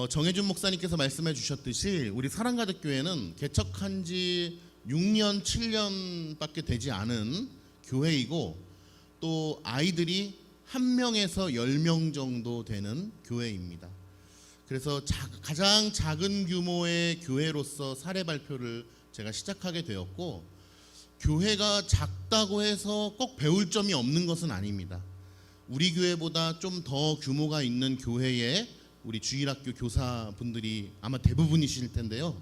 정혜준 목사님께서 말씀해 주셨듯이 우리 사랑가득교회는 개척한 지 6년, 7년밖에 되지 않은 교회이고 또 아이들이 1명에서 10명 정도 되는 교회입니다. 그래서 가장 작은 규모의 교회로서 사례 발표를 제가 시작하게 되었고, 교회가 작다고 해서 꼭 배울 점이 없는 것은 아닙니다. 우리 교회보다 좀 더 규모가 있는 교회에 우리 주일학교 교사분들이 아마 대부분이실 텐데요.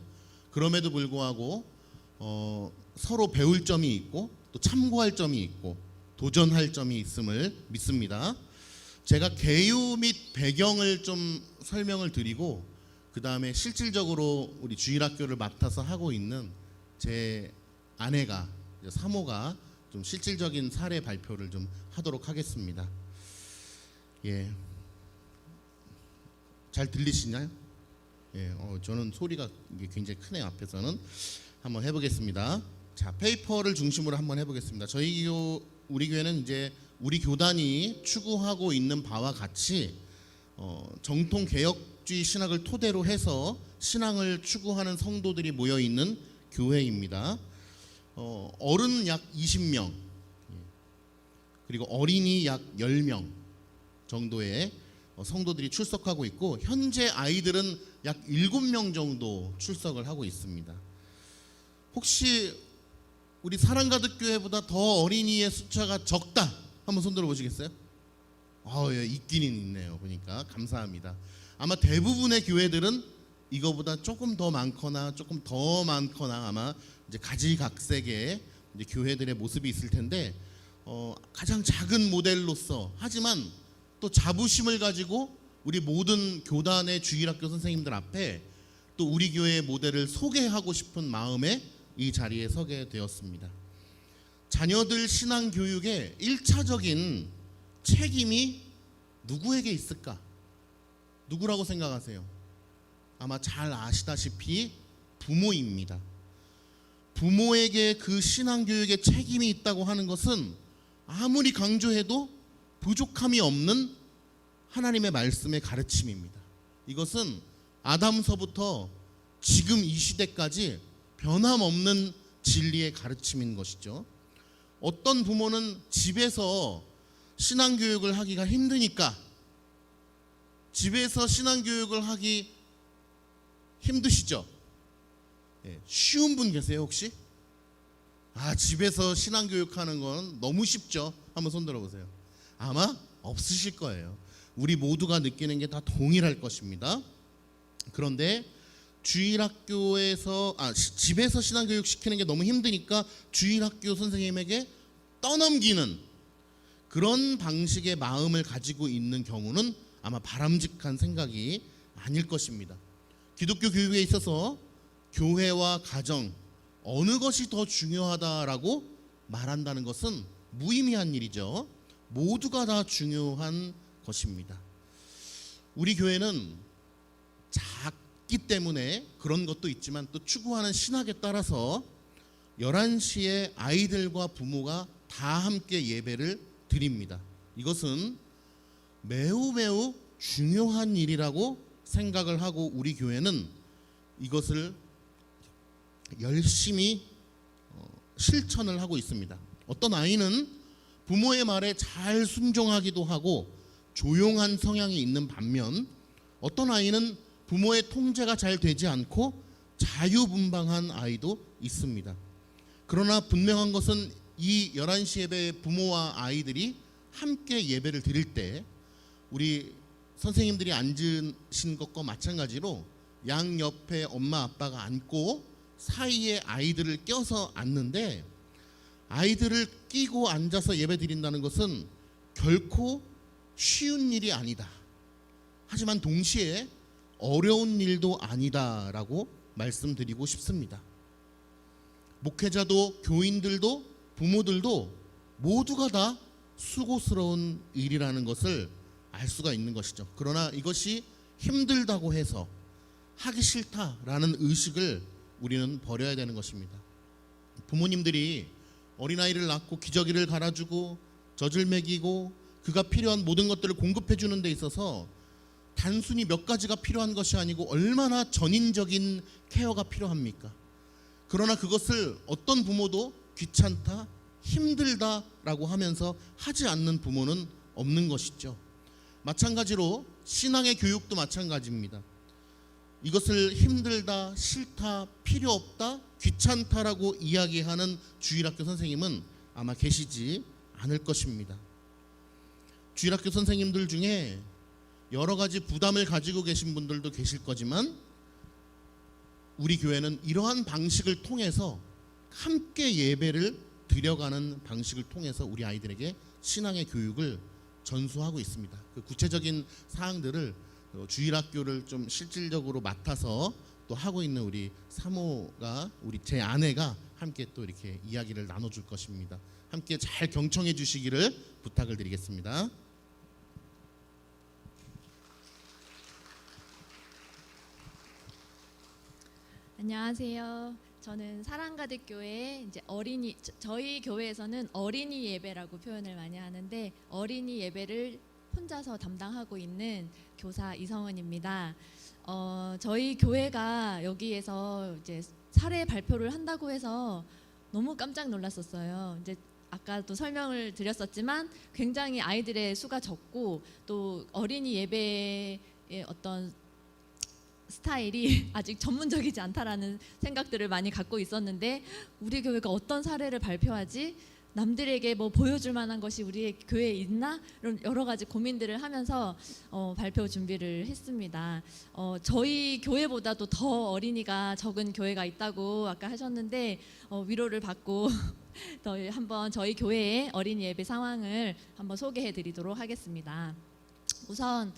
그럼에도 불구하고 서로 배울 점이 있고 또 참고할 점이 있고 도전할 점이 있음을 믿습니다. 제가 개요 및 배경을 좀 설명을 드리고 그 다음에 실질적으로 우리 주일학교를 맡아서 하고 있는 제 아내가, 사모가 좀 실질적인 사례 발표를 좀 하도록 하겠습니다. 예, 잘 들리시나요? 예, 저는 소리가 굉장히 크네요. 앞에서는 한번 해보겠습니다. 자, 페이퍼를 중심으로 한번 해보겠습니다. 우리 교회는 이제 우리 교단이 추구하고 있는 바와 같이 정통 개혁주의 신학을 토대로 해서 신앙을 추구하는 성도들이 모여 있는 교회입니다. 어른 약 20명, 그리고 어린이 약 10명 정도의 성도들이 출석하고 있고, 현재 아이들은 약 7명 정도 출석을 하고 있습니다. 혹시 우리 사랑가득교회보다 더 어린이의 숫자가 적다 한번 손들어 보시겠어요? 예, 있기는 있네요. 보니까 감사합니다. 아마 대부분의 교회들은 이거보다 조금 더 많거나 조금 더 많거나 아마 이제 가지각색의 이제 교회들의 모습이 있을 텐데, 가장 작은 모델로서, 하지만 또 자부심을 가지고 우리 모든 교단의 주일학교 선생님들 앞에 또 우리 교회의 모델을 소개하고 싶은 마음에 이 자리에 서게 되었습니다. 자녀들 신앙 교육에 1차적인 책임이 누구에게 있을까? 누구라고 생각하세요? 아마 잘 아시다시피 부모입니다. 부모에게 그 신앙 교육에 책임이 있다고 하는 것은 아무리 강조해도 부족함이 없는 하나님의 말씀의 가르침입니다. 이것은 아담서부터 지금 이 시대까지 변함없는 진리의 가르침인 것이죠. 어떤 부모는 집에서 신앙교육을 하기가 힘드니까, 집에서 신앙교육을 하기 힘드시죠? 쉬운 분 계세요 혹시? 집에서 신앙교육하는 건 너무 쉽죠? 한번 손 들어보세요. 아마 없으실 거예요. 우리 모두가 느끼는 게 다 동일할 것입니다. 그런데 집에서 신앙교육 시키는 게 너무 힘드니까 주일학교 선생님에게 떠넘기는 그런 방식의 마음을 가지고 있는 경우는 아마 바람직한 생각이 아닐 것입니다. 기독교 교육에 있어서 교회와 가정 어느 것이 더 중요하다라고 말한다는 것은 무의미한 일이죠. 모두가 다 중요한 것입니다. 우리 교회는 작기 때문에 그런 것도 있지만 또 추구하는 신학에 따라서 11시에 아이들과 부모가 다 함께 예배를 드립니다. 이것은 매우 중요한 일이라고 생각을 하고 우리 교회는 이것을 열심히 실천을 하고 있습니다. 어떤 아이는 부모의 말에 잘 순종하기도 하고 조용한 성향이 있는 반면, 어떤 아이는 부모의 통제가 잘 되지 않고 자유분방한 아이도 있습니다. 그러나 분명한 것은 이 11시 예배에 부모와 아이들이 함께 예배를 드릴 때 우리 선생님들이 앉으신 것과 마찬가지로 양옆에 엄마 아빠가 앉고 사이에 아이들을 껴서 앉는데, 아이들을 끼고 앉아서 예배 드린다는 것은 결코 쉬운 일이 아니다. 하지만 동시에 어려운 일도 아니다라고 말씀드리고 싶습니다. 목회자도 교인들도 부모들도 모두가 다 수고스러운 일이라는 것을 알 수가 있는 것이죠. 그러나 이것이 힘들다고 해서 하기 싫다라는 의식을 우리는 버려야 되는 것입니다. 부모님들이 어린아이를 낳고 기저귀를 갈아주고 젖을 먹이고 그가 필요한 모든 것들을 공급해 주는 데 있어서 단순히 몇 가지가 필요한 것이 아니고 얼마나 전인적인 케어가 필요합니까? 그러나 그것을 어떤 부모도 귀찮다, 힘들다라고 하면서 하지 않는 부모는 없는 것이죠. 마찬가지로 신앙의 교육도 마찬가지입니다. 이것을 힘들다, 싫다, 필요 없다, 귀찮다라고 이야기하는 주일학교 선생님은 아마 계시지 않을 것입니다. 주일학교 선생님들 중에 여러 가지 부담을 가지고 계신 분들도 계실 거지만 우리 교회는 이러한 방식을 통해서 함께 예배를 드려가는 방식을 통해서 우리 아이들에게 신앙의 교육을 전수하고 있습니다. 그 구체적인 사항들을 주일학교를 좀 실질적으로 맡아서 또 하고 있는 우리 사모가 제 아내가 함께 또 이렇게 이야기를 나눠줄 것입니다. 함께 잘 경청해 주시기를 부탁을 드리겠습니다. 안녕하세요. 저는 사랑가득교회 이제 저희 교회에서는 어린이 예배라고 표현을 많이 하는데 어린이 예배를 혼자서 담당하고 있는 교사 이성은입니다. 저희 교회가 여기에서 이제 사례 발표를 한다고 해서 너무 깜짝 놀랐었어요. 이제 아까도 설명을 드렸었지만 굉장히 아이들의 수가 적고 또 어린이 예배의 어떤 스타일이 아직 전문적이지 않다라는 생각들을 많이 갖고 있었는데 우리 교회가 어떤 사례를 발표하지? 남들에게 뭐 보여줄 만한 것이 우리 교회에 있나? 이런 여러 가지 고민들을 하면서 발표 준비를 했습니다. 저희 교회보다도 더 어린이가 적은 교회가 있다고 아까 하셨는데 위로를 받고 한번 저희 교회의 어린이 예배 상황을 한번 소개해 드리도록 하겠습니다. 우선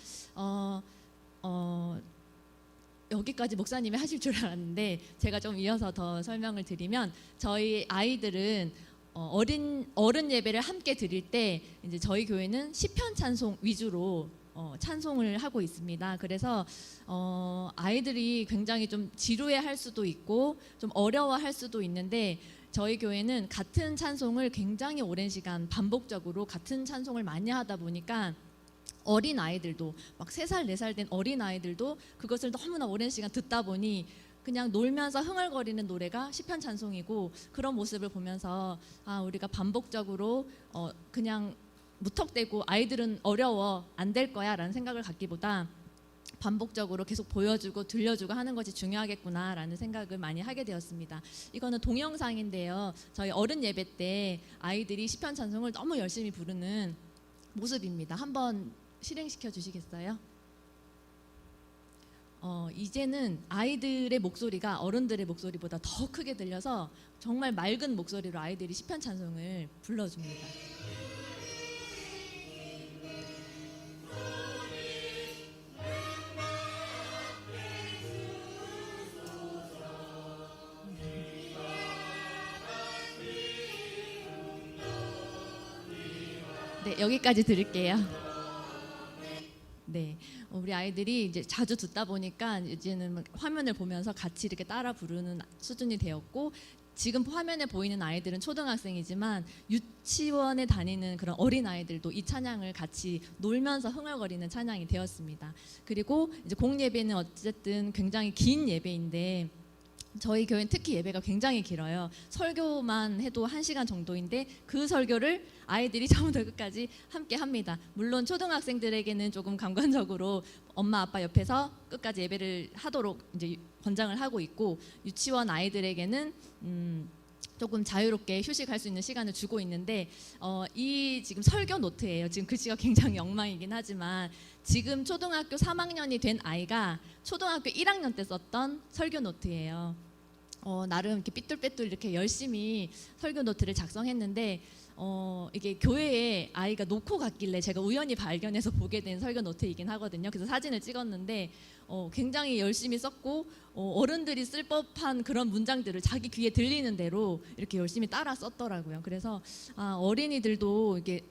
여기까지 목사님이 하실 줄 알았는데 제가 좀 이어서 더 설명을 드리면 저희 아이들은 어른 예배를 함께 드릴 때 이제 저희 교회는 시편 찬송 위주로 찬송을 하고 있습니다. 그래서 아이들이 굉장히 좀 지루해할 수도 있고 좀 어려워할 수도 있는데 저희 교회는 같은 찬송을 굉장히 오랜 시간 반복적으로 같은 찬송을 많이 하다 보니까 어린 아이들도 막 3살, 4살 된 어린 아이들도 그것을 너무나 오랜 시간 듣다 보니 그냥 놀면서 흥얼거리는 노래가 시편 찬송이고 그런 모습을 보면서 우리가 반복적으로 그냥 무턱대고 아이들은 어려워 안 될 거야 라는 생각을 갖기보다 반복적으로 계속 보여주고 들려주고 하는 것이 중요하겠구나라는 생각을 많이 하게 되었습니다. 이거는 동영상인데요. 저희 어른 예배 때 아이들이 시편 찬송을 너무 열심히 부르는 모습입니다. 한번 실행시켜 주시겠어요? 이제는 아이들의 목소리가 어른들의 목소리보다 더 크게 들려서 정말 맑은 목소리로 아이들이 시편 찬송을 불러줍니다. 네, 여기까지 들을게요. 네, 우리 아이들이 이제 자주 듣다 보니까 이제는 화면을 보면서 같이 이렇게 따라 부르는 수준이 되었고 지금 화면에 보이는 아이들은 초등학생이지만 유치원에 다니는 그런 어린 아이들도 이 찬양을 같이 놀면서 흥얼거리는 찬양이 되었습니다. 그리고 이제 공예배는 어쨌든 굉장히 긴 예배인데 저희 교회는 특히 예배가 굉장히 길어요. 설교만 해도 1시간 정도인데 그 설교를 아이들이 처음부터 끝까지 함께 합니다. 물론 초등학생들에게는 조금 강관적으로 엄마 아빠 옆에서 끝까지 예배를 하도록 이제 권장을 하고 있고 유치원 아이들에게는 조금 자유롭게 휴식할 수 있는 시간을 주고 있는데 이 지금 설교 노트예요. 지금 글씨가 굉장히 엉망이긴 하지만 지금 초등학교 3학년이 된 아이가 초등학교 1학년 때 썼던 설교 노트예요. 나름 이렇게 삐뚤빼뚤 이렇게 열심히 설교 노트를 작성했는데 이게 교회에 아이가 놓고 갔길래 제가 우연히 발견해서 보게 된 설교 노트이긴 하거든요. 그래서 사진을 찍었는데 굉장히 열심히 썼고 어른들이 쓸 법한 그런 문장들을 자기 귀에 들리는 대로 이렇게 열심히 따라 썼더라고요. 그래서 어린이들도 이게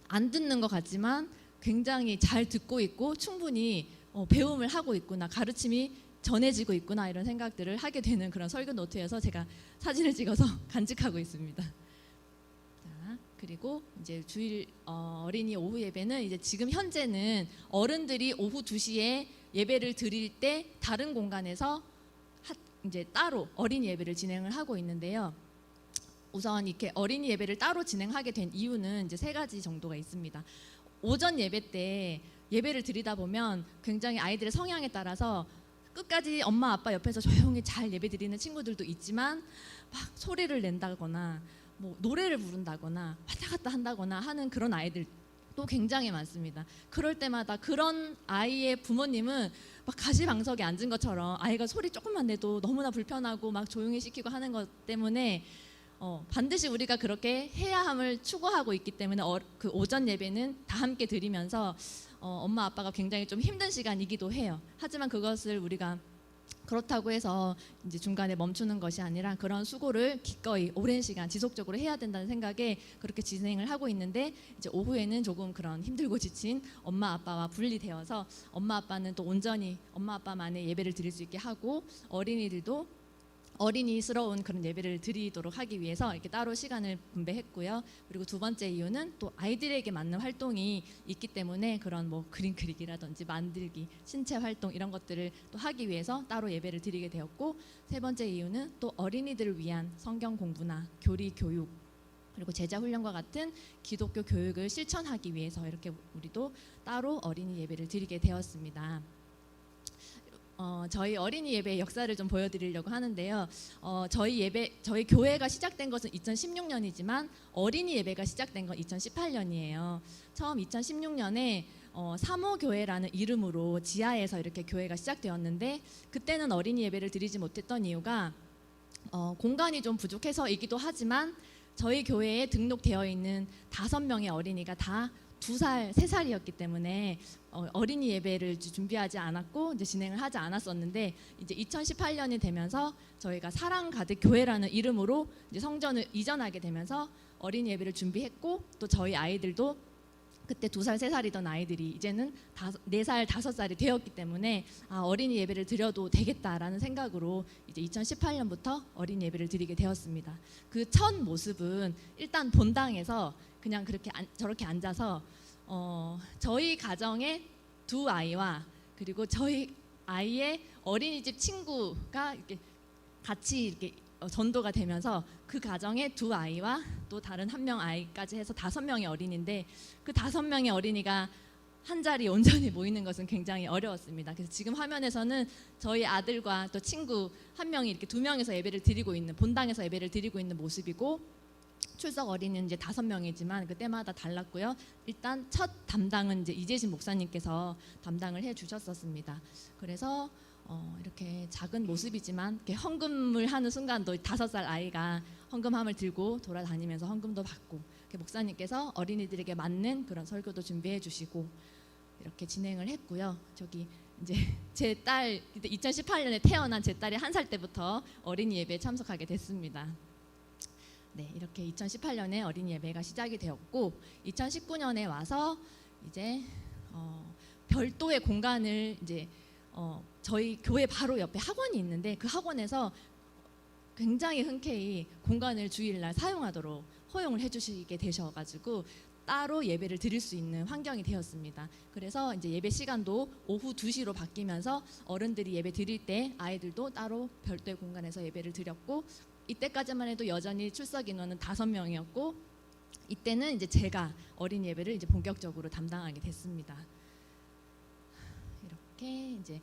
안 듣는 것 같지만 굉장히 잘 듣고 있고 충분히 배움을 하고 있구나, 가르침이 전해지고 있구나 이런 생각들을 하게 되는 그런 설교 노트여서 제가 사진을 찍어서 간직하고 있습니다. 자, 그리고 이제 주일 어린이 오후 예배는 이제 지금 현재는 어른들이 오후 2시에 예배를 드릴 때 다른 공간에서 이제 따로 어린이 예배를 진행을 하고 있는데요. 우선 이렇게 어린이 예배를 따로 진행하게 된 이유는 이제 3가지 정도가 있습니다. 오전 예배 때 예배를 드리다 보면 굉장히 아이들의 성향에 따라서 끝까지 엄마 아빠 옆에서 조용히 잘 예배 드리는 친구들도 있지만 막 소리를 낸다거나 뭐 노래를 부른다거나 왔다 갔다 한다거나 하는 그런 아이들도 굉장히 많습니다. 그럴 때마다 그런 아이의 부모님은 막 가시방석에 앉은 것처럼 아이가 소리 조금만 내도 너무나 불편하고 막 조용히 시키고 하는 것 때문에 반드시 우리가 그렇게 해야 함을 추구하고 있기 때문에 그 오전 예배는 다 함께 드리면서 엄마 아빠가 굉장히 좀 힘든 시간이기도 해요. 하지만 그것을 우리가 그렇다고 해서 이제 중간에 멈추는 것이 아니라 그런 수고를 기꺼이 오랜 시간 지속적으로 해야 된다는 생각에 그렇게 진행을 하고 있는데, 이제 오후에는 조금 그런 힘들고 지친 엄마 아빠와 분리되어서 엄마 아빠는 또 온전히 엄마 아빠만의 예배를 드릴 수 있게 하고, 어린이들도 어린이스러운 그런 예배를 드리도록 하기 위해서 이렇게 따로 시간을 분배했고요. 그리고 2번째 이유는 또 아이들에게 맞는 활동이 있기 때문에 그런 뭐 그림 그리기라든지 만들기, 신체 활동 이런 것들을 또 하기 위해서 따로 예배를 드리게 되었고, 3번째 이유는 또 어린이들을 위한 성경 공부나 교리 교육 그리고 제자 훈련과 같은 기독교 교육을 실천하기 위해서 이렇게 우리도 따로 어린이 예배를 드리게 되었습니다. 저희 어린이 예배의 역사를 좀 보여드리려고 하는데요. 저희 교회가 시작된 것은 2016년이지만 어린이 예배가 시작된 건 2018년이에요. 처음 2016년에 사모교회라는 이름으로 지하에서 이렇게 교회가 시작되었는데, 그때는 어린이 예배를 드리지 못했던 이유가 공간이 좀 부족해서이기도 하지만 저희 교회에 등록되어 있는 5명의 어린이가 다 2살, 3살이었기 때문에 어린이 예배를 준비하지 않았고 이제 진행을 하지 않았었는데, 이제 2018년이 되면서 저희가 사랑 가득 교회라는 이름으로 이제 성전을 이전하게 되면서 어린이 예배를 준비했고, 또 저희 아이들도 그때 2살, 3살이던 아이들이 이제는 4살, 5살이 되었기 때문에 어린이 예배를 드려도 되겠다라는 생각으로 이제 2018년부터 어린이 예배를 드리게 되었습니다. 그 첫 모습은 일단 본당에서 그냥 그렇게 저렇게 앉아서 저희 가정의 2 아이와 그리고 저희 아이의 어린이집 친구가 이렇게 같이 이렇게 전도가 되면서 그 가정의 2 아이와 또 다른 1명 아이까지 해서 5명의 어린이인데, 그 5명의 어린이가 한 자리에 온전히 모이는 것은 굉장히 어려웠습니다. 그래서 지금 화면에서는 저희 아들과 또 친구 1명이 이렇게 2명에서 예배를 드리고 있는, 본당에서 예배를 드리고 있는 모습이고, 출석 어린이는 이제 5명이지만 그때마다 달랐고요. 일단 첫 담당은 이제 이재신 목사님께서 담당을 해주셨었습니다. 그래서 이렇게 작은 모습이지만 이렇게 헌금을 하는 순간도 5살 아이가 헌금함을 들고 돌아다니면서 헌금도 받고, 이렇게 목사님께서 어린이들에게 맞는 그런 설교도 준비해 주시고 이렇게 진행을 했고요. 저기 이제 제 딸 2018년에 태어난 제 딸이 1살 때부터 어린이 예배에 참석하게 됐습니다. 네, 이렇게 2018년에 어린이 예배가 시작이 되었고, 2019년에 와서 이제 별도의 공간을 이제 저희 교회 바로 옆에 학원이 있는데, 그 학원에서 굉장히 흔쾌히 공간을 주일날 사용하도록 허용을 해주시게 되셔가지고 따로 예배를 드릴 수 있는 환경이 되었습니다. 그래서 이제 예배 시간도 오후 2시로 바뀌면서 어른들이 예배 드릴 때 아이들도 따로 별도의 공간에서 예배를 드렸고, 이때까지만 해도 여전히 출석 인원은 5명이었고, 이때는 이제 제가 어린이 예배를 이제 본격적으로 담당하게 됐습니다. 이렇게 이제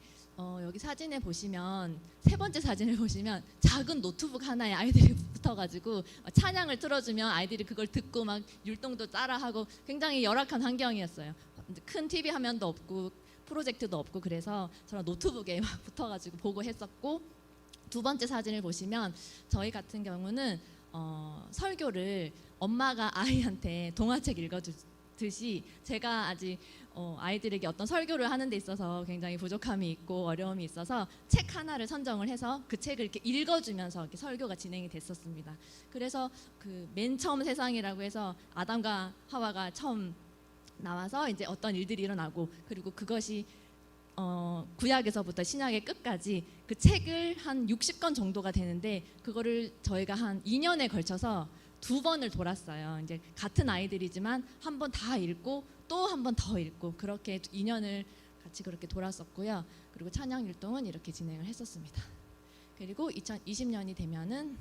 여기 사진에 보시면, 3번째 사진을 보시면 작은 노트북 하나에 아이들이 붙어가지고 찬양을 틀어주면 아이들이 그걸 듣고 막 율동도 따라하고 굉장히 열악한 환경이었어요. 큰 TV 화면도 없고 프로젝트도 없고, 그래서 저런 노트북에 막 붙어가지고 보고 했었고, 2번째 사진을 보시면 저희 같은 경우는 설교를 엄마가 아이한테 동화책 읽어주듯이 제가 아직 아이들에게 어떤 설교를 하는 데 있어서 굉장히 부족함이 있고 어려움이 있어서 책 하나를 선정을 해서 그 책을 이렇게 읽어주면서 이렇게 설교가 진행이 됐었습니다. 그래서 그 맨 처음 세상이라고 해서 아담과 하와가 처음 나와서 이제 어떤 일들이 일어나고, 그리고 그것이 구약에서부터 신약의 끝까지 그 책을 한 60권 정도가 되는데, 그거를 저희가 한 2년에 걸쳐서 두 번을 돌았어요. 이제 같은 아이들이지만 한 번 다 읽고 또 한 번 더 읽고 그렇게 2년을 같이 그렇게 돌았었고요. 그리고 찬양 율동은 이렇게 진행을 했었습니다. 그리고 2020년이 되면은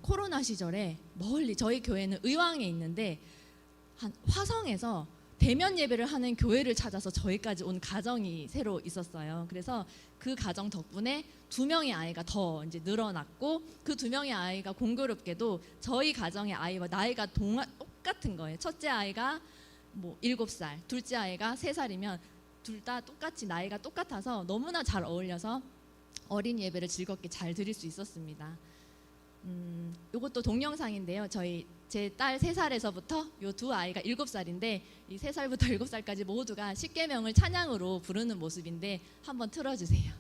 코로나 시절에 멀리 저희 교회는 의왕에 있는데 한 화성에서 대면 예배를 하는 교회를 찾아서 저희까지 온 가정이 새로 있었어요. 그래서 그 가정 덕분에 2명의 아이가 더 이제 늘어났고 그 2명의 아이가 공교롭게도 저희 가정의 아이와 나이가 똑같은 거예요. 첫째 아이가 뭐 7살, 둘째 아이가 3살이면 둘 다 똑같이 나이가 똑같아서 너무나 잘 어울려서 어린 예배를 즐겁게 잘 드릴 수 있었습니다. 이것도 동영상인데요. 제 딸 3살에서부터 요 두 아이가 7살인데 이 3살부터 7살까지 모두가 십계명을 찬양으로 부르는 모습인데 한번 틀어주세요.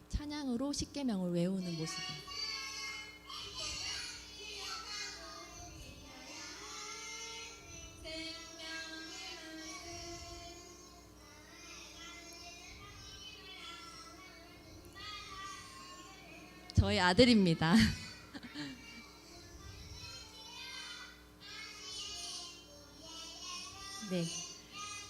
찬양으로 십계명을 외우는 모습입니다. 저희 아들입니다. 네,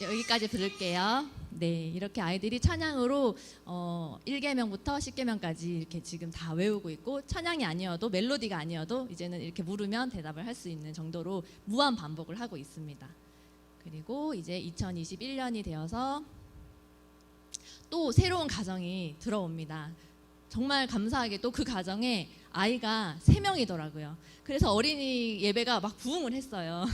여기까지 부를게요. 네, 이렇게 아이들이 찬양으로 1계명부터 10계명까지 이렇게 지금 다 외우고 있고 찬양이 아니어도 멜로디가 아니어도 이제는 이렇게 물으면 대답을 할 수 있는 정도로 무한 반복을 하고 있습니다. 그리고 이제 2021년이 되어서 또 새로운 가정이 들어옵니다. 정말 감사하게 또 그 가정에 아이가 3명이더라고요. 그래서 어린이 예배가 막 부흥을 했어요.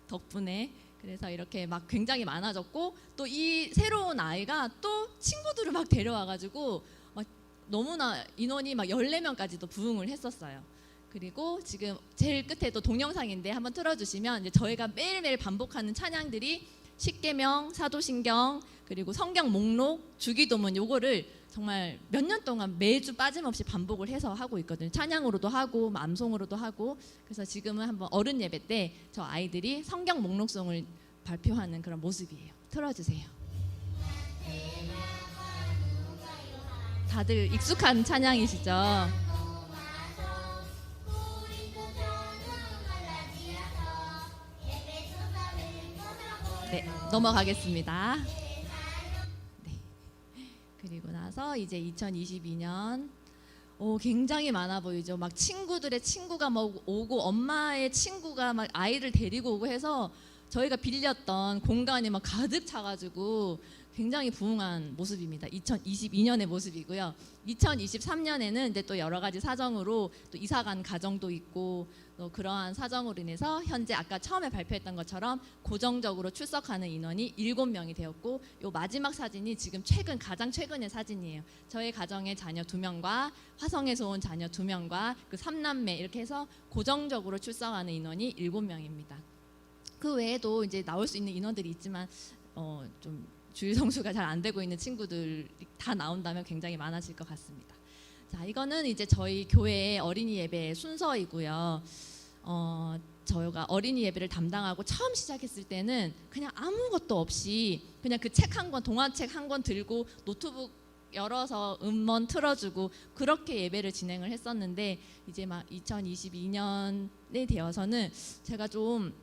덕분에. 그래서 이렇게 막 굉장히 많아졌고 또 이 새로운 아이가 또 친구들을 막 데려와가지고 막 너무나 인원이 막 14명까지도 부흥을 했었어요. 그리고 지금 제일 끝에 또 동영상인데 한번 틀어주시면 이제 저희가 매일매일 반복하는 찬양들이 십계명, 사도신경, 그리고 성경 목록, 주기도문 요거를 정말 몇 년 동안 매주 빠짐없이 반복을 해서 하고 있거든요. 찬양으로도 하고 암송으로도 하고. 그래서 지금은 한번 어른 예배 때 저 아이들이 성경 목록송을 발표하는 그런 모습이에요. 틀어주세요. 다들 익숙한 찬양이시죠? 네, 넘어가겠습니다. 그리고 나서 이제 2022년 굉장히 많아 보이죠. 막 친구들의 친구가 막 오고 엄마의 친구가 막 아이를 데리고 오고 해서 저희가 빌렸던 공간이 막 가득 차가지고 굉장히 부흥한 모습입니다. 2022년의 모습이고요. 2023년에는 이제 또 여러 가지 사정으로 또 이사간 가정도 있고 또 그러한 사정으로 인해서 현재 아까 처음에 발표했던 것처럼 고정적으로 출석하는 인원이 7명이 되었고 요 마지막 사진이 지금 가장 최근의 사진이에요. 저희 가정의 자녀 2명과 화성에서 온 자녀 2명과 그 3남매 이렇게 해서 고정적으로 출석하는 인원이 7명입니다. 그 외에도 이제 나올 수 있는 인원들이 있지만 좀 주일 성수가 잘 안 되고 있는 친구들 다 나온다면 굉장히 많아질 것 같습니다. 자, 이거는 이제 저희 교회의 어린이 예배 순서이고요. 저희가 어린이 예배를 담당하고 처음 시작했을 때는 그냥 아무것도 없이 그냥 그 책 한 권, 동화책 한 권 들고 노트북 열어서 음원 틀어주고 그렇게 예배를 진행을 했었는데 이제 막 2022년에 되어서는 제가 좀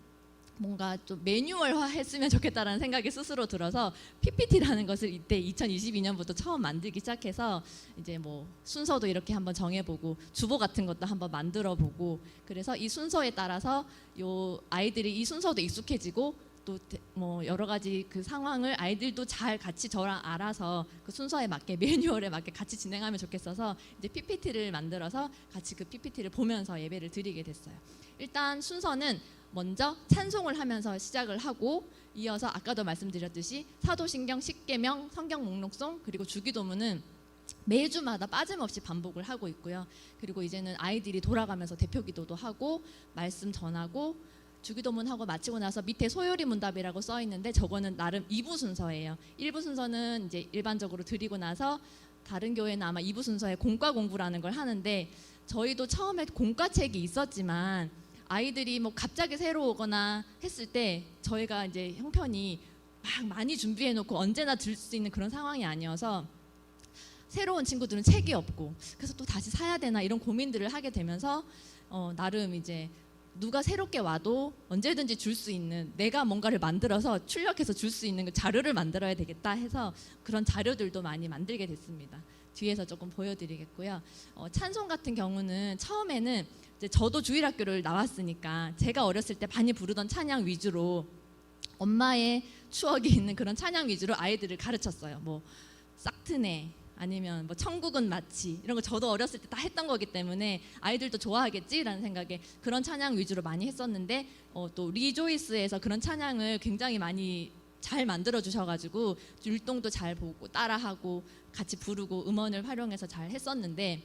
뭔가 좀 매뉴얼화 했으면 좋겠다라는 생각이 스스로 들어서 PPT라는 것을 이때 2022년부터 처음 만들기 시작해서 이제 뭐 순서도 이렇게 한번 정해보고 주보 같은 것도 한번 만들어보고 그래서 이 순서에 따라서 요 아이들이 이 순서도 익숙해지고 또 뭐 여러 가지 그 상황을 아이들도 잘 같이 저랑 알아서 그 순서에 맞게 매뉴얼에 맞게 같이 진행하면 좋겠어서 이제 PPT를 만들어서 같이 그 PPT를 보면서 예배를 드리게 됐어요. 일단 순서는 먼저 찬송을 하면서 시작을 하고 이어서 아까도 말씀드렸듯이 사도신경, 십계명, 성경 목록송 그리고 주기도문은 매주마다 빠짐없이 반복을 하고 있고요. 그리고 이제는 아이들이 돌아가면서 대표기도도 하고 말씀 전하고 주기도문하고 마치고 나서 밑에 소요리 문답이라고 써 있는데 저거는 나름 2부 순서예요. 1부 순서는 이제 일반적으로 드리고 나서 다른 교회는 아마 2부 순서에 공과 공부라는 걸 하는데 저희도 처음에 공과책이 있었지만 아이들이 뭐 갑자기 새로 오거나 했을 때 저희가 이제 형편이 막 많이 준비해 놓고 언제나 들 수 있는 그런 상황이 아니어서 새로운 친구들은 책이 없고 그래서 또 다시 사야 되나 이런 고민들을 하게 되면서 나름 이제 누가 새롭게 와도 언제든지 줄 수 있는 내가 뭔가를 만들어서 출력해서 줄 수 있는 그 자료를 만들어야 되겠다 해서 그런 자료들도 많이 만들게 됐습니다. 뒤에서 조금 보여드리겠고요. 찬송 같은 경우는 처음에는 이제 저도 주일학교를 나왔으니까 제가 어렸을 때 많이 부르던 찬양 위주로 엄마의 추억이 있는 그런 찬양 위주로 아이들을 가르쳤어요. 뭐 싹트네 아니면 뭐 천국은 마치 이런 거 저도 어렸을 때 다 했던 거기 때문에 아이들도 좋아하겠지라는 생각에 그런 찬양 위주로 많이 했었는데 또 리조이스에서 그런 찬양을 굉장히 많이 잘 만들어 주셔가지고 율동도 잘 보고 따라하고 같이 부르고 음원을 활용해서 잘 했었는데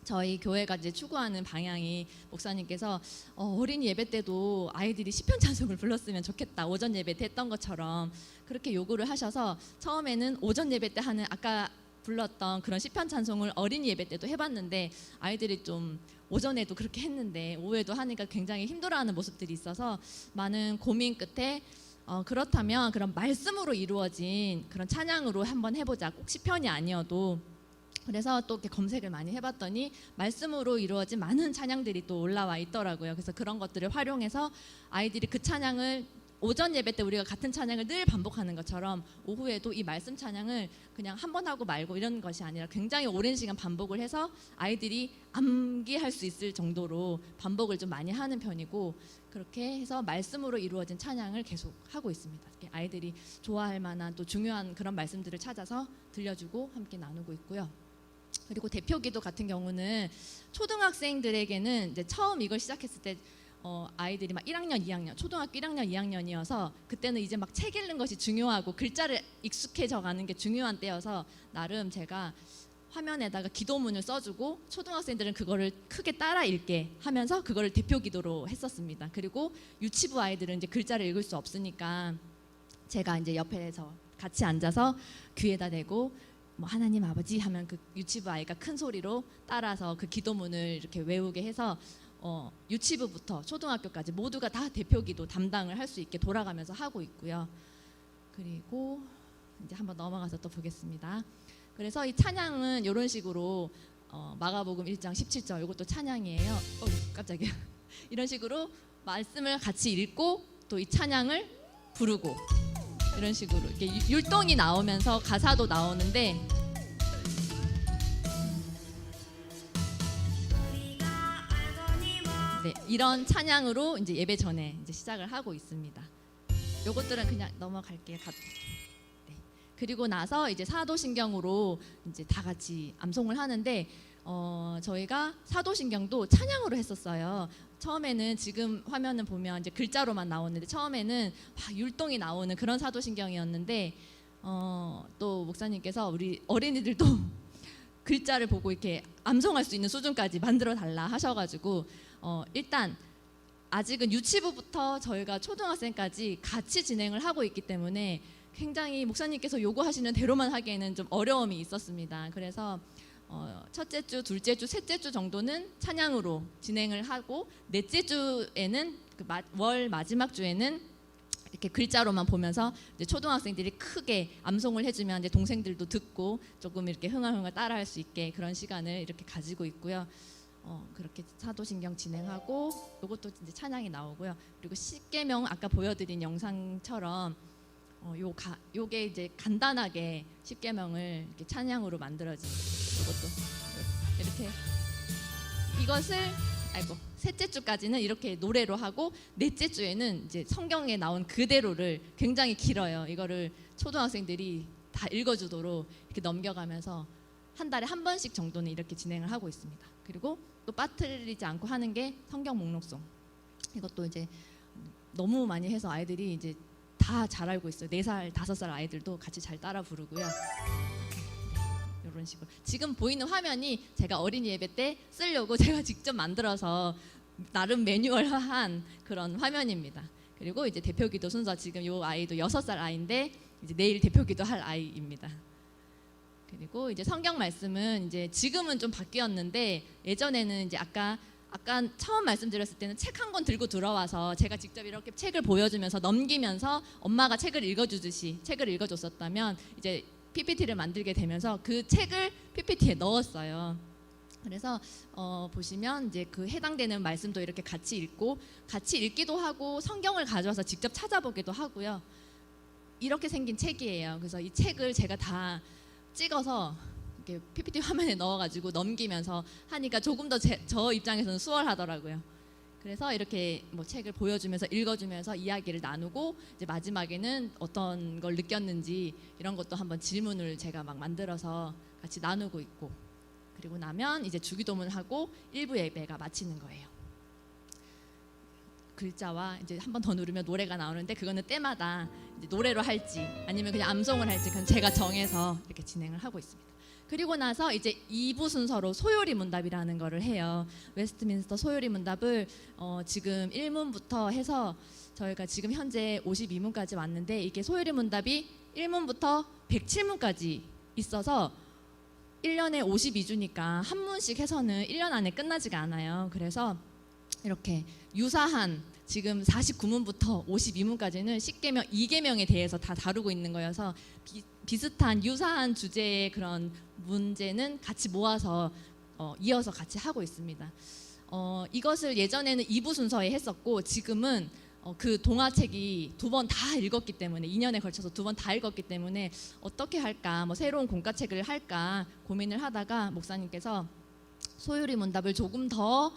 저희 교회가 이제 추구하는 방향이 목사님께서 어린이 예배 때도 아이들이 시편 찬송을 불렀으면 좋겠다. 오전 예배 때 했던 것처럼 그렇게 요구를 하셔서 처음에는 오전 예배 때 하는 아까 불렀던 그런 시편 찬송을 어린이 예배 때도 해봤는데 아이들이 좀 오전에도 그렇게 했는데 오후에도 하니까 굉장히 힘들어하는 모습들이 있어서 많은 고민 끝에 그렇다면 그런 말씀으로 이루어진 그런 찬양으로 한번 해보자. 꼭 시편이 아니어도. 그래서 또 이렇게 검색을 많이 해봤더니 말씀으로 이루어진 많은 찬양들이 또 올라와 있더라고요. 그래서 그런 것들을 활용해서 아이들이 그 찬양을 오전 예배 때 우리가 같은 찬양을 늘 반복하는 것처럼 오후에도 이 말씀 찬양을 그냥 한 번 하고 말고 이런 것이 아니라 굉장히 오랜 시간 반복을 해서 아이들이 암기할 수 있을 정도로 반복을 좀 많이 하는 편이고 그렇게 해서 말씀으로 이루어진 찬양을 계속 하고 있습니다. 아이들이 좋아할 만한 또 중요한 그런 말씀들을 찾아서 들려주고 함께 나누고 있고요. 그리고 대표기도 같은 경우는 초등학생들에게는 이제 처음 이걸 시작했을 때 아이들이 막 1학년, 2학년, 초등학교 1학년, 2학년이어서 그때는 이제 막 책 읽는 것이 중요하고 글자를 익숙해져 가는 게 중요한 때여서 나름 제가 화면에다가 기도문을 써주고 초등학생들은 그거를 크게 따라 읽게 하면서 그거를 대표 기도로 했었습니다. 그리고 유치부 아이들은 이제 글자를 읽을 수 없으니까 제가 이제 옆에서 같이 앉아서 귀에다 대고 뭐 하나님 아버지 하면 그 유치부 아이가 큰 소리로 따라서 그 기도문을 이렇게 외우게 해서 유치부부터 초등학교까지 모두가 다 대표기도 담당을 할 수 있게 돌아가면서 하고 있고요. 그리고 이제 한번 넘어가서 또 보겠습니다. 그래서 이 찬양은 이런 식으로 마가복음 1장 17절 이것도 찬양이에요. 깜짝이야. 이런 식으로 말씀을 같이 읽고 또 이 찬양을 부르고 이런 식으로 이렇게 율동이 나오면서 가사도 나오는데 네, 이런 찬양으로 이제 예배 전에 이제 시작을 하고 있습니다. 요것들은 그냥 넘어갈게요. 네. 그리고 나서 이제 사도신경으로 이제 다 같이 암송을 하는데 저희가 사도신경도 찬양으로 했었어요. 처음에는 지금 화면을 보면 이제 글자로만 나오는데 처음에는 막 율동이 나오는 그런 사도신경이었는데 또 목사님께서 우리 어린이들도 글자를 보고 이렇게 암송할 수 있는 수준까지 만들어 달라 하셔가지고 일단 아직은 유치부부터 저희가 초등학생까지 같이 진행을 하고 있기 때문에 굉장히 목사님께서 요구하시는 대로만 하기에는 좀 어려움이 있었습니다. 그래서 첫째 주, 둘째 주, 셋째 주 정도는 찬양으로 진행을 하고 넷째 주에는 월 마지막 주에는 이렇게 글자로만 보면서 이제 초등학생들이 크게 암송을 해주면 이제 동생들도 듣고 조금 이렇게 흥얼흥얼 따라할 수 있게 그런 시간을 이렇게 가지고 있고요. 그렇게 사도신경 진행하고 이것도 이제 찬양이 나오고요. 그리고 십계명 아까 보여드린 영상처럼 요게 이제 간단하게 십계명을 이렇게 찬양으로 만들어진 이것도 이렇게 이것을 셋째 주까지는 이렇게 노래로 하고 넷째 주에는 이제 성경에 나온 그대로를 굉장히 길어요. 이거를 초등학생들이 다 읽어주도록 이렇게 넘겨가면서 한 달에 한 번씩 정도는 이렇게 진행을 하고 있습니다. 그리고 또 빠뜨리지 않고 하는 게 성경 목록송. 이것도 이제 너무 많이 해서 아이들이 이제 다 잘 알고 있어요. 4살, 5살 아이들도 같이 잘 따라 부르고요. 이런 식으로 지금 보이는 화면이 제가 어린이 예배 때 쓰려고 제가 직접 만들어서 나름 매뉴얼화한 그런 화면입니다. 그리고 이제 대표기도 순서 지금 이 아이도 6살 아이인데 이제 내일 대표기도 할 아이입니다. 그리고 이제 성경 말씀은 이제 지금은 좀 바뀌었는데 예전에는 이제 아까 아까 처음 말씀드렸을 때는 책 한 권 들고 들어와서 제가 직접 이렇게 책을 보여주면서 넘기면서 엄마가 책을 읽어주듯이 책을 읽어줬었다면 이제 PPT를 만들게 되면서 그 책을 PPT에 넣었어요. 그래서 보시면 이제 그 해당되는 말씀도 이렇게 같이 읽고 같이 읽기도 하고 성경을 가져와서 직접 찾아보기도 하고요. 이렇게 생긴 책이에요. 그래서 이 책을 제가 다 찍어서 이렇게 PPT 화면에 넣어가지고 넘기면서 하니까 조금 더 저 입장에서는 수월하더라고요. 그래서 이렇게 뭐 책을 보여주면서 읽어주면서 이야기를 나누고 이제 마지막에는 어떤 걸 느꼈는지 이런 것도 한번 질문을 제가 막 만들어서 같이 나누고 있고, 그리고 나면 이제 주기도문을 하고 일부 예배가 마치는 거예요. 글자와 이제 한 번 더 누르면 노래가 나오는데 그거는 때마다 이제 노래로 할지 아니면 그냥 암송을 할지 그건 제가 정해서 이렇게 진행을 하고 있습니다. 그리고 나서 이제 2부 순서로 소요리 문답이라는 거를 해요. 웨스트민스터 소요리 문답을 지금 1문부터 해서 저희가 지금 현재 52문까지 왔는데 이게 소요리 문답이 1문부터 107문까지 있어서 1년에 52주니까 한 문씩 해서는 1년 안에 끝나지가 않아요. 그래서 이렇게 유사한 지금 49문부터 52문까지는 10계명, 2계명에 대해서 다 다루고 있는 거여서 비슷한 유사한 주제의 그런 문제는 같이 모아서 이어서 같이 하고 있습니다. 이것을 예전에는 2부 순서에 했었고 지금은 그 동화책이 2번 다 읽었기 때문에 2년에 걸쳐서 2번 다 읽었기 때문에 어떻게 할까, 뭐 새로운 공과책을 할까 고민을 하다가 목사님께서 소요리 문답을 조금 더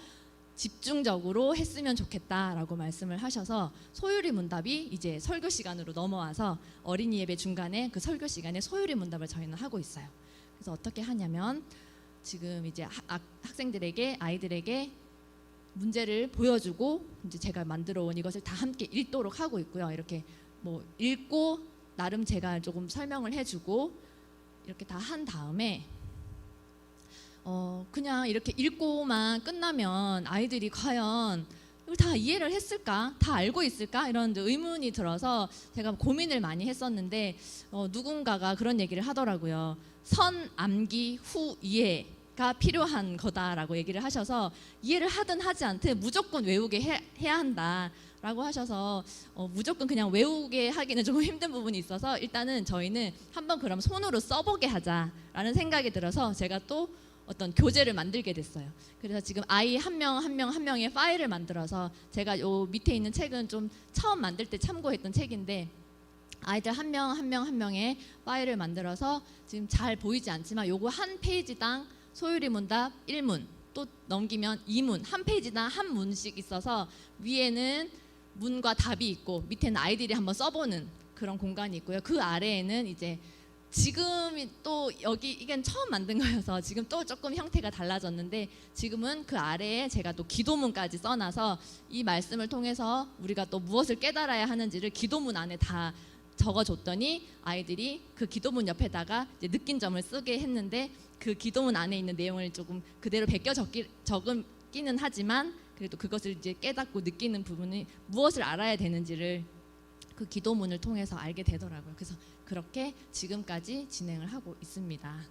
집중적으로 했으면 좋겠다라고 말씀을 하셔서 소요리 문답이 이제 설교 시간으로 넘어와서 어린이 예배 중간에 그 설교 시간에 소요리 문답을 저희는 하고 있어요. 그래서 어떻게 하냐면 지금 이제 학생들에게 아이들에게 문제를 보여주고 이제 제가 만들어 온 이것을 다 함께 읽도록 하고 있고요. 이렇게 뭐 읽고 나름 제가 조금 설명을 해주고 이렇게 다 한 다음에 그냥 이렇게 읽고만 끝나면 아이들이 과연 이걸 다 이해를 했을까? 다 알고 있을까? 이런 의문이 들어서 제가 고민을 많이 했었는데 누군가가 그런 얘기를 하더라고요. 선, 암기, 후, 이해가 필요한 거다라고 얘기를 하셔서 이해를 하든 하지 않든 무조건 외우게 해야 한다라고 하셔서 무조건 그냥 외우게 하기는 조금 힘든 부분이 있어서 일단은 저희는 한번 그럼 손으로 써보게 하자라는 생각이 들어서 제가 또 어떤 교재를 만들게 됐어요. 그래서 지금 아이 한 명 한 명 한 명의 파일을 만들어서 제가 요 밑에 있는 책은 좀 처음 만들 때 참고했던 책인데 아이들 한 명 한 명 한 명의 파일을 만들어서 지금 잘 보이지 않지만 요거 한 페이지당 소요리 문답 1문 또 넘기면 2문 한 페이지당 한 문씩 있어서 위에는 문과 답이 있고 밑에는 아이들이 한번 써보는 그런 공간이 있고요. 그 아래에는 이제 지금 또 여기 이게 처음 만든 거여서 지금 또 조금 형태가 달라졌는데 지금은 그 아래에 제가 또 기도문까지 써놔서 이 말씀을 통해서 우리가 또 무엇을 깨달아야 하는지를 기도문 안에 다 적어줬더니 아이들이 그 기도문 옆에다가 이제 느낀 점을 쓰게 했는데 그 기도문 안에 있는 내용을 조금 그대로 베껴 적기는 하지만 그래도 그것을 이제 깨닫고 느끼는 부분이 무엇을 알아야 되는지를 그 기도문을 통해서 알게 되더라고요. 그래서 그렇게 지금까지 진행을 하고 있습니다.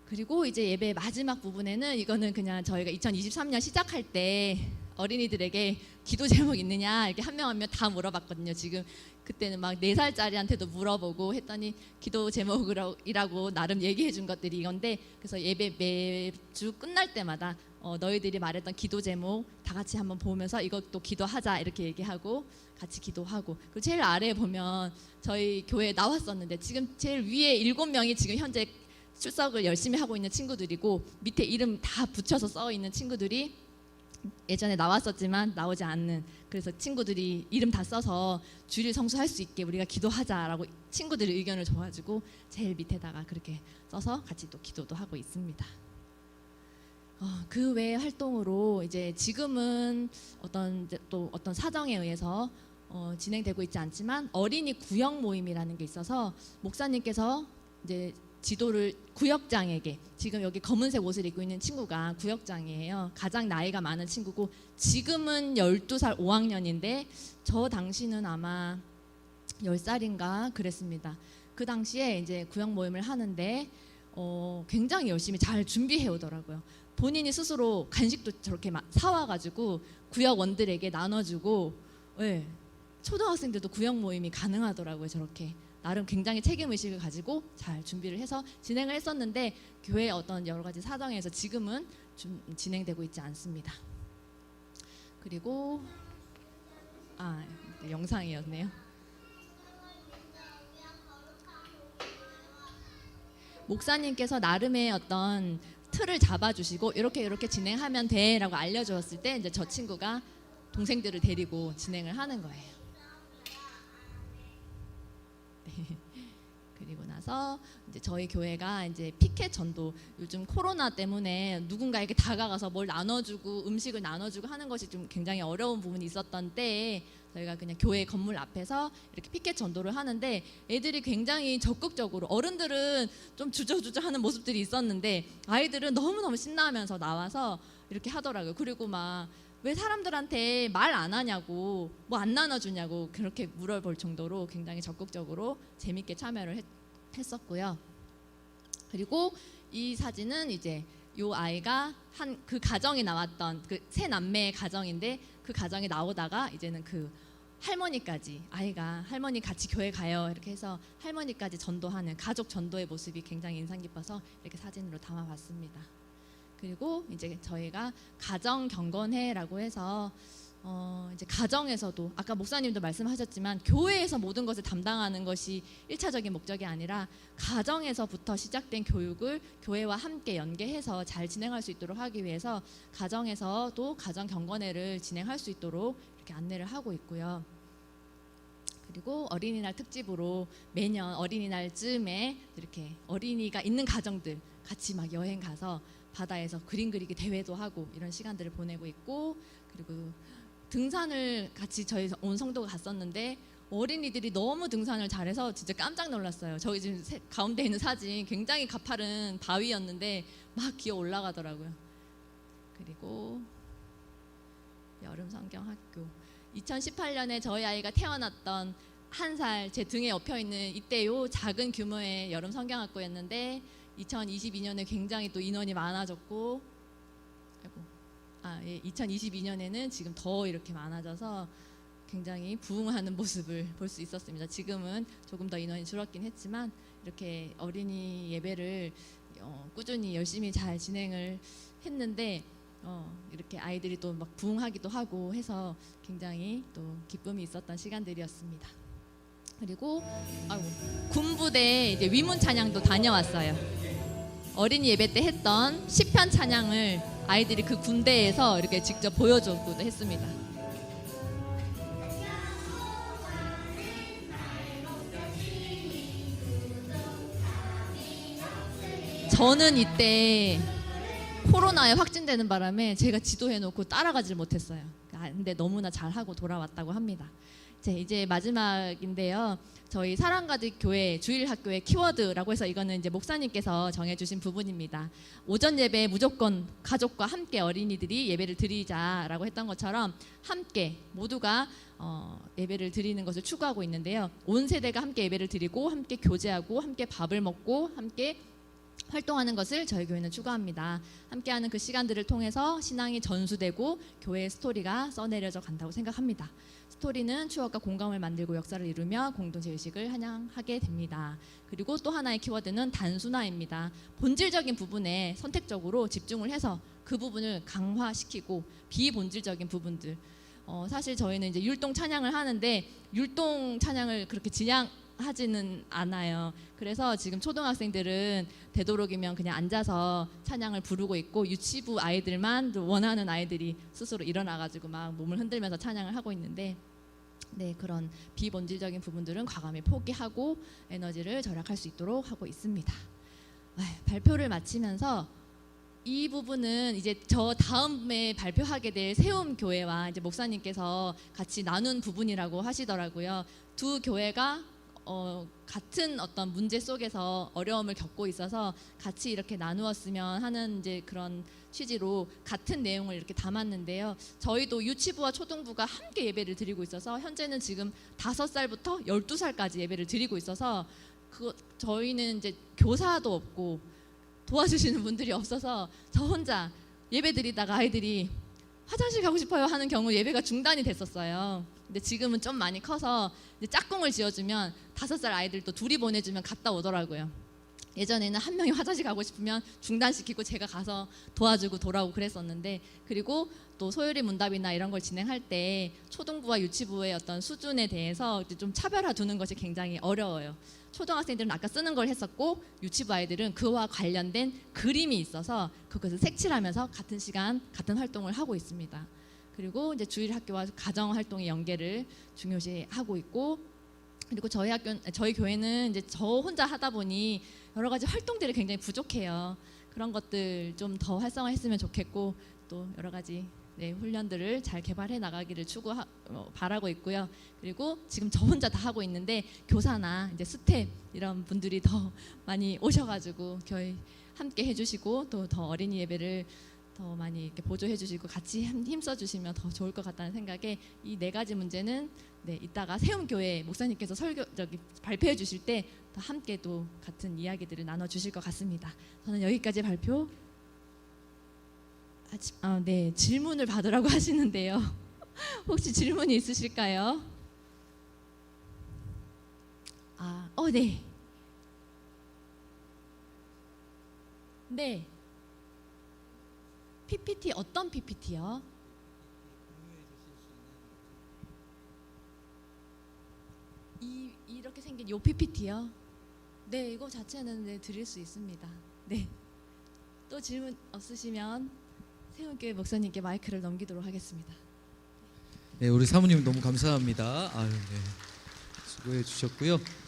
그리고 이제 예배 마지막 부분에는 이거는 그냥 저희가 2023년 시작할 때 어린이들에게 기도 제목 있느냐 이렇게 한 명 한 명 다 물어봤거든요. 지금 그때는 막 4살짜리한테도 물어보고 했더니 기도 제목이라고 나름 얘기해 준 것들이 이건데 그래서 예배 매주 끝날 때마다 너희들이 말했던 기도 제목 다 같이 한번 보면서 이것도 기도하자 이렇게 얘기하고 같이 기도하고 그리고 제일 아래에 보면 저희 교회에 나왔었는데 지금 제일 위에 7명이 지금 현재 출석을 열심히 하고 있는 친구들이고 밑에 이름 다 붙여서 써 있는 친구들이 예전에 나왔었지만 나오지 않는 그래서 친구들이 이름 다 써서 주일 성수할 수 있게 우리가 기도하자라고 친구들의 의견을 줘가지고 제일 밑에다가 그렇게 써서 같이 또 기도도 하고 있습니다. 그 외의 활동으로 이제 지금은 어떤 사정에 의해서 진행되고 있지 않지만 어린이 구역 모임이라는 게 있어서 목사님께서 이제 지도를 구역장에게 지금 여기 검은색 옷을 입고 있는 친구가 구역장이에요. 가장 나이가 많은 친구고 지금은 12살 5학년인데 저 당시는 아마 10살인가 그랬습니다. 그 당시에 이제 구역 모임을 하는데 굉장히 열심히 잘 준비해 오더라고요. 본인이 스스로 간식도 저렇게 막 사와가지고 구역원들에게 나눠주고, 예, 초등학생들도 구역 모임이 가능하더라고요. 저렇게 나름 굉장히 책임의식을 가지고 잘 준비를 해서 진행을 했었는데 교회의 어떤 여러 가지 사정에서 지금은 좀 진행되고 있지 않습니다. 그리고 네, 영상이었네요. 목사님께서 나름의 어떤 틀을 잡아주시고 이렇게 진행하면 돼라고 알려주었을 때 이제 저 친구가 동생들을 데리고 진행을 하는 거예요. 네. 그리고 나서 이제 저희 교회가 이제 피켓 전도, 요즘 코로나 때문에 누군가에게 다가가서 뭘 나눠주고 음식을 나눠주고 하는 것이 좀 굉장히 어려운 부분이 있었던 때에 저희가 그냥 교회 건물 앞에서 이렇게 피켓 전도를 하는데 애들이 굉장히 적극적으로, 어른들은 좀 주저주저하는 모습들이 있었는데 아이들은 너무너무 신나하면서 나와서 이렇게 하더라고요. 그리고 막 왜 사람들한테 말 안 하냐고, 뭐 안 나눠주냐고 그렇게 물어볼 정도로 굉장히 적극적으로 재밌게 참여를 했었고요. 그리고 이 사진은 이제 요 아이가 한 그 가정이 나왔던 그 세 남매의 가정인데, 그 가정에 나오다가 이제는 그 할머니까지, 아이가 할머니 같이 교회 가요 이렇게 해서 할머니까지 전도하는 가족 전도의 모습이 굉장히 인상 깊어서 이렇게 사진으로 담아봤습니다. 그리고 이제 저희가 가정 경건회라고 해서 이제 가정에서도 아까 목사님도 말씀하셨지만 교회에서 모든 것을 담당하는 것이 1차적인 목적이 아니라 가정에서부터 시작된 교육을 교회와 함께 연계해서 잘 진행할 수 있도록 하기 위해서 가정에서도 가정 경건회를 진행할 수 있도록 이렇게 안내를 하고 있고요. 그리고 어린이날 특집으로 매년 어린이날쯤에 이렇게 어린이가 있는 가정들 같이 막 여행 가서 바다에서 그림 그리기 대회도 하고 이런 시간들을 보내고 있고, 그리고 등산을 같이 저희 온 성도가 갔었는데 어린이들이 너무 등산을 잘해서 진짜 깜짝 놀랐어요. 저기 지금 가운데 있는 사진 굉장히 가파른 바위였는데 막 기어 올라가더라고요. 그리고 여름 성경 학교, 2018년에 저희 아이가 태어났던 한 살 제 등에 엎여 있는 이때요 작은 규모의 여름 성경 학교였는데 2022년에 굉장히 또 인원이 많아졌고, 2022년에는 지금 더 이렇게 많아져서 굉장히 부흥하는 모습을 볼 수 있었습니다. 지금은 조금 더 인원이 줄었긴 했지만 이렇게 어린이 예배를 꾸준히 열심히 잘 진행을 했는데 이렇게 아이들이 또 막 부흥하기도 하고 해서 굉장히 또 기쁨이 있었던 시간들이었습니다. 그리고 군부대 이제 위문 찬양도 다녀왔어요. 어린이 예배 때 했던 시편 찬양을 아이들이 그 군대에서 이렇게 직접 보여주기도 했습니다. 저는 이때 코로나에 확진되는 바람에 제가 지도해놓고 따라가질 못했어요. 근데 너무나 잘하고 돌아왔다고 합니다. 이제 마지막인데요. 저희 사랑가득 교회 주일학교의 키워드라고 해서 이거는 이제 목사님께서 정해주신 부분입니다. 오전 예배 무조건 가족과 함께 어린이들이 예배를 드리자라고 했던 것처럼 함께 모두가 예배를 드리는 것을 추구하고 있는데요. 온 세대가 함께 예배를 드리고 함께 교제하고 함께 밥을 먹고 함께 활동하는 것을 저희 교회는 추구합니다. 함께하는 그 시간들을 통해서 신앙이 전수되고 교회의 스토리가 써내려져 간다고 생각합니다. 스토리는 추억과 공감을 만들고 역사를 이루며 공동체 의식을 한양하게 됩니다. 그리고 또 하나의 키워드는 단순화입니다. 본질적인 부분에 선택적으로 집중을 해서 그 부분을 강화시키고 비본질적인 부분들, 사실 저희는 이제 율동 찬양을 하는데 율동 찬양을 그렇게 하지는 않아요. 그래서 지금 초등학생들은 되도록이면 그냥 앉아서 찬양을 부르고 있고 유치부 아이들만 원하는 아이들이 스스로 일어나가지고 막 몸을 흔들면서 찬양을 하고 있는데, 네, 그런 비본질적인 부분들은 과감히 포기하고 에너지를 절약할 수 있도록 하고 있습니다. 발표를 마치면서 이 부분은 이제 저 다음에 발표하게 될 세움교회와 이제 목사님께서 같이 나눈 부분이라고 하시더라고요. 두 교회가 같은 어떤 문제 속에서 어려움을 겪고 있어서 같이 이렇게 나누었으면 하는 이제 그런 취지로 같은 내용을 이렇게 담았는데요. 저희도 유치부와 초등부가 함께 예배를 드리고 있어서 현재는 지금 5살부터 12살까지 예배를 드리고 있어서 저희는 이제 교사도 없고 도와주시는 분들이 없어서 저 혼자 예배 드리다가 아이들이 화장실 가고 싶어요 하는 경우 예배가 중단이 됐었어요. 근데 지금은 좀 많이 커서 이제 짝꿍을 지어주면 5살 아이들도 둘이 보내주면 갔다 오더라고요. 예전에는 한 명이 화장실 가고 싶으면 중단시키고 제가 가서 도와주고 돌아오고 그랬었는데, 그리고 또 소요리 문답이나 이런 걸 진행할 때 초등부와 유치부의 어떤 수준에 대해서 좀 차별화 두는 것이 굉장히 어려워요. 초등학생들은 아까 쓰는 걸 했었고 유치부 아이들은 그와 관련된 그림이 있어서 그것을 색칠하면서 같은 시간 같은 활동을 하고 있습니다. 그리고 이제 주일 학교와 가정 활동의 연계를 중요시하고 있고, 그리고 저희 교회는 이제 저 혼자 하다 보니 여러 가지 활동들이 굉장히 부족해요. 그런 것들 좀 더 활성화했으면 좋겠고, 또 여러 가지 훈련들을 잘 개발해 나가기를 바라고 있고요. 그리고 지금 저 혼자 다 하고 있는데 교사나 이제 스텝 이런 분들이 더 많이 오셔가지고 교회 함께 해주시고 또 더 어린이 예배를 더 많이 이렇게 보조해 주시고 같이 힘써 주시면 더 좋을 것 같다는 생각에 이 4가지 문제는 이따가 세움교회 목사님께서 발표해 주실 때 더 함께 또 같은 이야기들을 나눠 주실 것 같습니다. 저는 여기까지 발표. 네, 질문을 받으라고 하시는데요. 혹시 질문이 있으실까요? 네. 네. PPT 어떤 PPT요? 이렇게 생긴 요 PPT요? 네, 이거 자체는 드릴 수 있습니다. 네. 또 질문 없으시면 세운교회 목사님께 마이크를 넘기도록 하겠습니다. 네, 우리 사모님 너무 감사합니다. 아유, 네. 수고해 주셨고요.